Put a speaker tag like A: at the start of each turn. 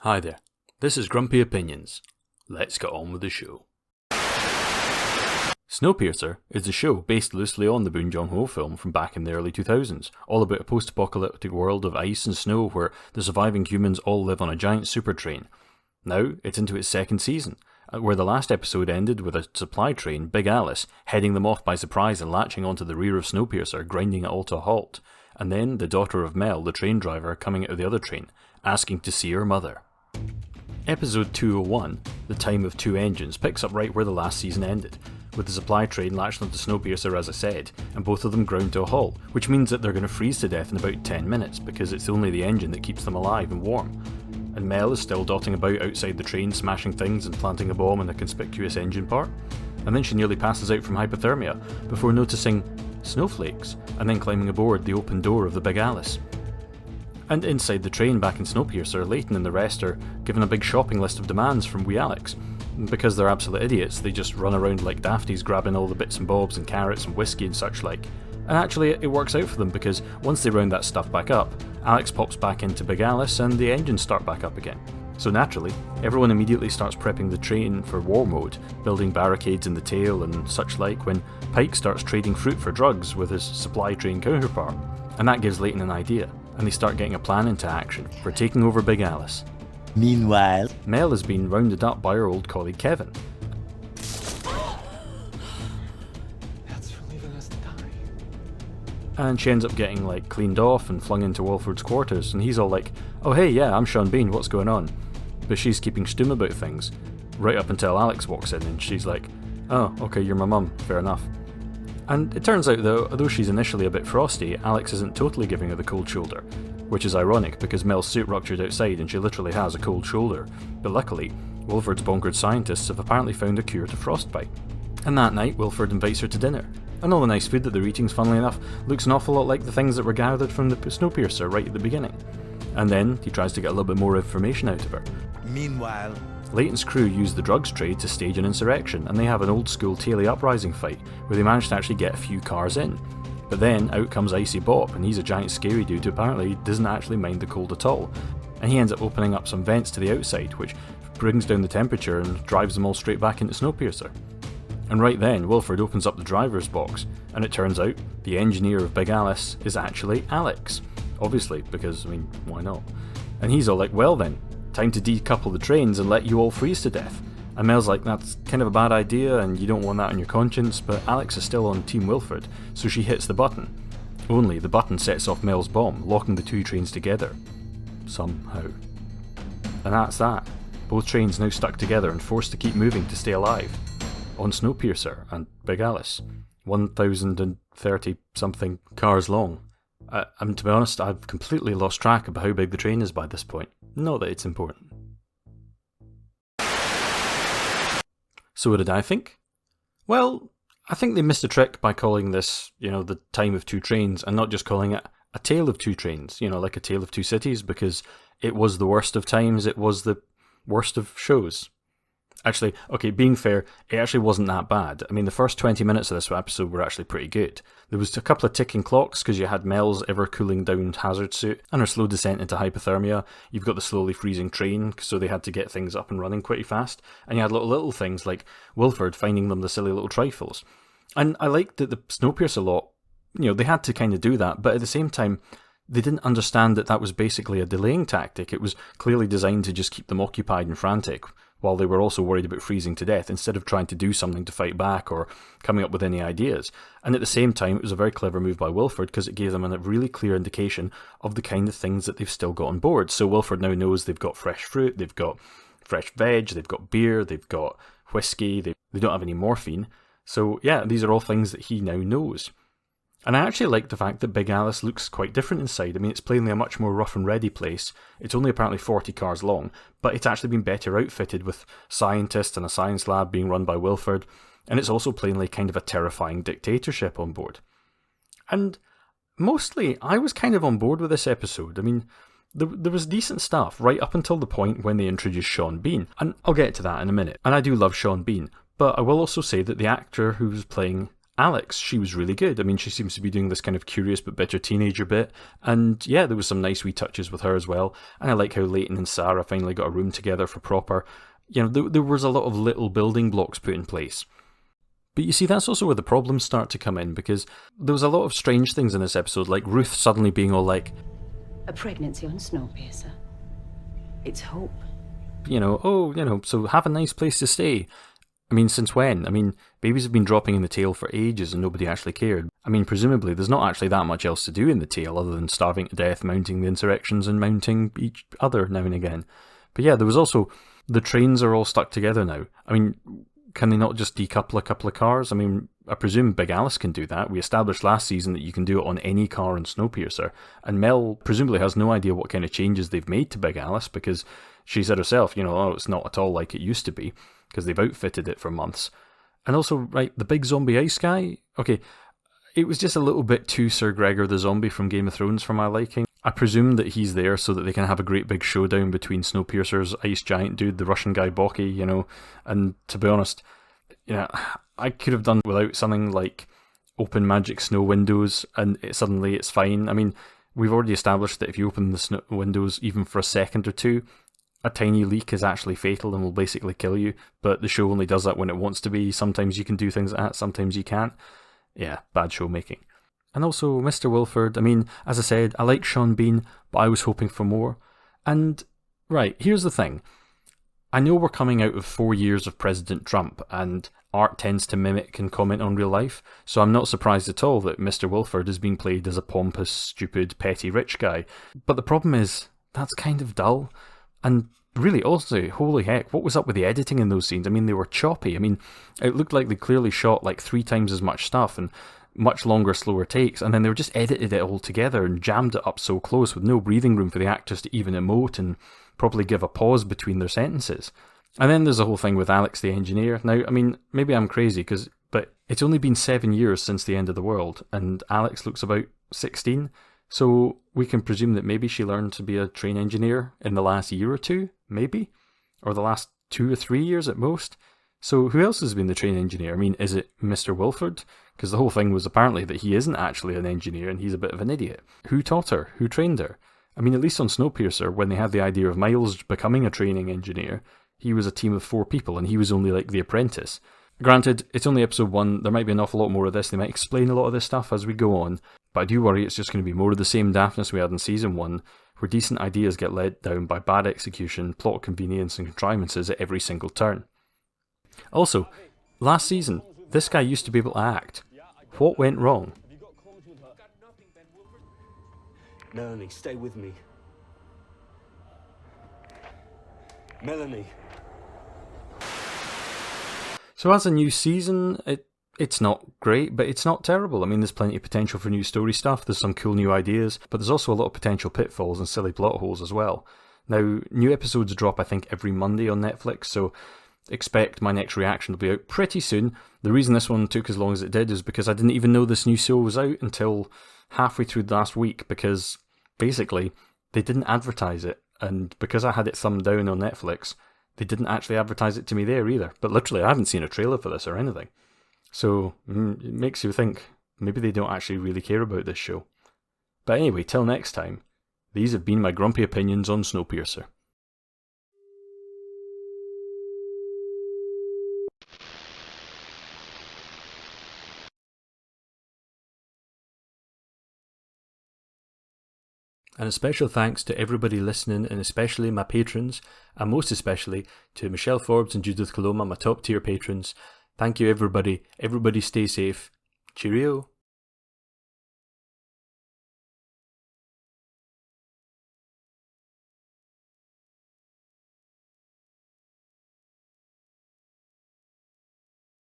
A: Hi there, this is Grumpy Opinions. Let's get on with the show. Snowpiercer is a show based loosely on the Boon Jong-ho film from back in the early 2000s, all about a post-apocalyptic world of ice and snow where the surviving humans all live on a giant super train. Now, it's into its second season, where the last episode ended with a supply train, Big Alice, heading them off by surprise and latching onto the rear of Snowpiercer, grinding it all to a halt, and then the daughter of Mel, the train driver, coming out of the other train, asking to see her mother. Episode 201, The Time of Two Engines, picks up right where the last season ended, with the supply train latched onto Snowpiercer as I said, and both of them ground to a halt, which means that they're going to freeze to death in about 10 minutes, because it's only the engine that keeps them alive and warm. And Mel is still dotting about outside the train, smashing things and planting a bomb in a conspicuous engine part, and then she nearly passes out from hypothermia, before noticing snowflakes, and then climbing aboard the open door of the Big Alice. And inside the train back in Snowpiercer, Leighton and the rest are given a big shopping list of demands from wee Alex. And because they're absolute idiots, they just run around like dafties grabbing all the bits and bobs and carrots and whiskey and such like. And actually it works out for them because once they round that stuff back up, Alex pops back into Big Alice and the engines start back up again. So naturally, everyone immediately starts prepping the train for war mode, building barricades in the tail and such like, when Pike starts trading fruit for drugs with his supply train counterpart. And that gives Leighton an idea, and they start getting a plan into action for taking over Big Alice.
B: Meanwhile,
A: Mel has been rounded up by her old colleague Kevin.
C: That's for leaving us to die.
A: And she ends up getting cleaned off and flung into Walford's quarters, and he's all like, "Oh hey, yeah, I'm Sean Bean, what's going on?" But she's keeping stum about things, right up until Alex walks in and she's like, "Oh, okay, you're my mum, fair enough." And it turns out that although she's initially a bit frosty, Alex isn't totally giving her the cold shoulder, which is ironic because Mel's suit ruptured outside and she literally has a cold shoulder. But luckily, Wilford's bonkered scientists have apparently found a cure to frostbite. And that night, Wilford invites her to dinner. And all the nice food that they're eating, funnily enough, looks an awful lot like the things that were gathered from the Snowpiercer right at the beginning. And then he tries to get a little bit more information out of her.
B: meanwhile,
A: Leighton's crew use the drugs trade to stage an insurrection, and they have an old-school Taily uprising fight, where they manage to actually get a few cars in. But then, out comes Icy Bop, and he's a giant scary dude who apparently doesn't actually mind the cold at all. And he ends up opening up some vents to the outside, which brings down the temperature and drives them all straight back into Snowpiercer. And right then, Wilford opens up the driver's box, and it turns out the engineer of Big Alice is actually Alex. Obviously, because, why not? And he's all like, "Well then, time to decouple the trains and let you all freeze to death." And Mel's like, "That's kind of a bad idea and you don't want that on your conscience," but Alex is still on Team Wilford, so she hits the button. Only the button sets off Mel's bomb, locking the two trains together. Somehow. And that's that. Both trains now stuck together and forced to keep moving to stay alive. On Snowpiercer and Big Alice. 1,030 something cars long. To be honest, I've completely lost track of how big the train is by this point. Not that it's important. So what did I think? Well, I think they missed a trick by calling this, the Time of Two Trains, and not just calling it a Tale of Two Trains, like a Tale of Two Cities, because it was the worst of times, it was the worst of shows. Actually, okay, being fair, it actually wasn't that bad. The first 20 minutes of this episode were actually pretty good. There was a couple of ticking clocks because you had Mel's ever-cooling down hazard suit and her slow descent into hypothermia. You've got the slowly freezing train, so they had to get things up and running pretty fast. And you had little things like Wilford finding them the silly little trifles. And I liked that the Snowpiercer lot, they had to kind of do that, but at the same time, they didn't understand that was basically a delaying tactic. It was clearly designed to just keep them occupied and frantic, while they were also worried about freezing to death, instead of trying to do something to fight back or coming up with any ideas. And at the same time, it was a very clever move by Wilford because it gave them a really clear indication of the kind of things that they've still got on board. So Wilford now knows they've got fresh fruit, they've got fresh veg, they've got beer, they've got whiskey, they don't have any morphine. So yeah, these are all things that he now knows. And I actually like the fact that Big Alice looks quite different inside. It's plainly a much more rough and ready place. It's only apparently 40 cars long, but it's actually been better outfitted with scientists and a science lab being run by Wilford, and it's also plainly kind of a terrifying dictatorship on board. And mostly, I was kind of on board with this episode. There was decent stuff right up until the point when they introduced Sean Bean, and I'll get to that in a minute. And I do love Sean Bean, but I will also say that the actor who was playing Alex, she was really good. I mean, she seems to be doing this kind of curious but bitter teenager bit. And yeah, there was some nice wee touches with her as well. And I like how Leighton and Sarah finally got a room together for proper. You know, there was a lot of little building blocks put in place. But you see, that's also where the problems start to come in, because there was a lot of strange things in this episode, like Ruth suddenly being all like,
D: A pregnancy on Snowpiercer. It's hope.
A: you know, oh, you know, so have a nice place to stay. I mean, since when? I mean, babies have been dropping in the tail for ages and nobody actually cared. I mean, presumably there's not actually that much else to do in the tail other than starving to death, mounting the insurrections and mounting each other now and again. But yeah, there was also, the trains are all stuck together now. I mean, can they not just decouple a couple of cars? I mean, I presume Big Alice can do that. We established last season that you can do it on any car in Snowpiercer. And Mel presumably has no idea what kind of changes they've made to Big Alice, because she said herself, you know, oh, it's not at all like it used to be, because they've outfitted it for months. And also, right, the big zombie ice guy, okay, it was just a little bit too Sir Gregor the Zombie from Game of Thrones for my liking. I presume that he's there so that they can have a great big showdown between Snowpiercer's ice giant dude, the Russian guy Boki, you know. And to be honest, you know, I could have done without something like open magic snow windows and suddenly it's fine. I mean, we've already established that if you open the snow windows even for a second or two, a tiny leak is actually fatal and will basically kill you, but the show only does that when it wants to be. Sometimes you can do things like that, sometimes you can't. Yeah, bad show making. And also, Mr. Wilford, I mean, as I said, I like Sean Bean, but I was hoping for more. And, right, here's the thing. I know we're coming out of 4 years of President Trump, and art tends to mimic and comment on real life, so I'm not surprised at all that Mr. Wilford is being played as a pompous, stupid, petty rich guy. But the problem is, that's kind of dull. And really, also, holy heck, what was up with the editing in those scenes? I mean, they were choppy. I mean, it looked like they clearly shot like 3 times as much stuff and much longer, slower takes, and then they were just edited it all together and jammed it up so close with no breathing room for the actors to even emote and probably give a pause between their sentences. And then there's the whole thing with Alex the engineer. Now, I mean, maybe I'm crazy, but it's only been 7 years since the end of the world, and Alex looks about 16, so we can presume that maybe she learned to be a train engineer in the last year or two, maybe? Or the last 2 or 3 years at most? So who else has been the train engineer? I mean, is it Mr. Wilford? Because the whole thing was apparently that he isn't actually an engineer and he's a bit of an idiot. Who taught her? Who trained her? I mean, at least on Snowpiercer, when they had the idea of Miles becoming a training engineer, he was a team of 4 people and he was only like the apprentice. Granted, it's only episode 1, there might be an awful lot more of this, they might explain a lot of this stuff as we go on, but I do worry it's just going to be more of the same daftness we had in season 1, where decent ideas get let down by bad execution, plot convenience and contrivances at every single turn. Also, last season, this guy used to be able to act. What went wrong?
E: Melanie, stay with me. Melanie.
A: So as a new season, it's not great, but it's not terrible. I mean, there's plenty of potential for new story stuff, there's some cool new ideas, but there's also a lot of potential pitfalls and silly plot holes as well. Now, new episodes drop, I think, every Monday on Netflix, so expect my next reaction to be out pretty soon. The reason this one took as long as it did is because I didn't even know this new show was out until halfway through last week, because basically they didn't advertise it, and because I had it thumbed down on Netflix, they didn't actually advertise it to me there either. But literally, I haven't seen a trailer for this or anything. So it makes you think maybe they don't actually really care about this show. But anyway, till next time, these have been my grumpy opinions on Snowpiercer. And a special thanks to everybody listening, and especially my patrons, and most especially to Michelle Forbes and Judith Coloma, my top tier patrons. Thank you everybody. Everybody stay safe. Cheerio.